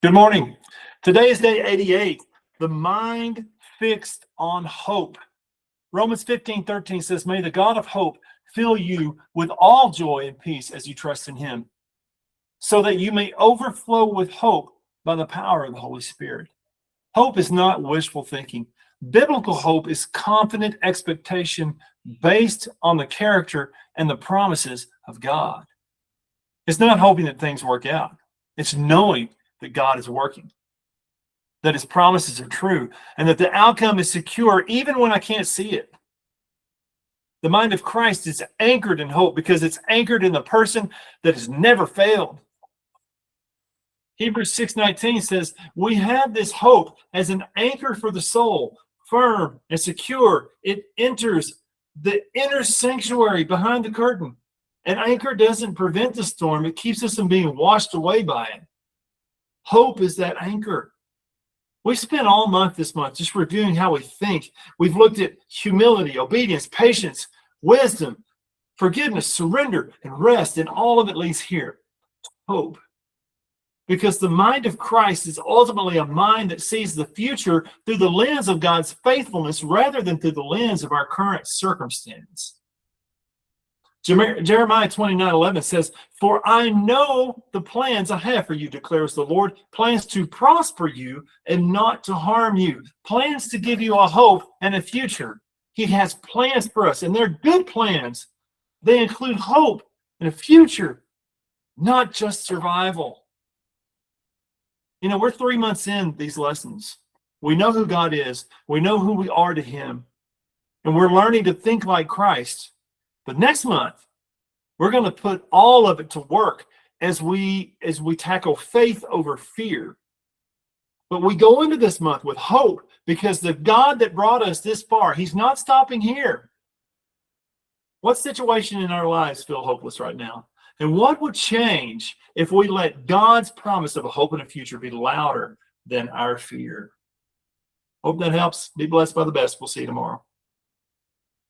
Good morning. Today is day 88, the mind fixed on hope. Romans 15:13 says, "May the God of hope fill you with all joy and peace as you trust in him, so that you may overflow with hope by the power of the Holy Spirit." Hope is not wishful thinking. Biblical hope is confident expectation based on the character and the promises of God. It's not hoping that things work out. It's knowing that God is working, that his promises are true, and that the outcome is secure even when I can't see it. The mind of Christ is anchored in hope because it's anchored in the person that has never failed. Hebrews 6:19 says, "We have this hope as an anchor for the soul, firm and secure. It enters the inner sanctuary behind the curtain." An anchor doesn't prevent the storm. It keeps us from being washed away by it. Hope is that anchor. We spent all month this month just reviewing how we think. We've looked at humility, obedience, patience, wisdom, forgiveness, surrender, and rest, and all of it leads here. Hope. Because the mind of Christ is ultimately a mind that sees the future through the lens of God's faithfulness rather than through the lens of our current circumstance. Jeremiah 29:11 says, "For I know the plans I have for you, declares the Lord, plans to prosper you and not to harm you, plans to give you a hope and a future." He has plans for us, and they're good plans. They include hope and a future, not just survival. You know, we're 3 months in these lessons. We know who God is. We know who we are to him. And we're learning to think like Christ. But next month, we're going to put all of it to work as we tackle faith over fear. But we go into this month with hope because the God that brought us this far, he's not stopping here. What situation in our lives feel hopeless right now? And what would change if we let God's promise of a hope and a future be louder than our fear? Hope that helps. Be blessed by the best. We'll see you tomorrow.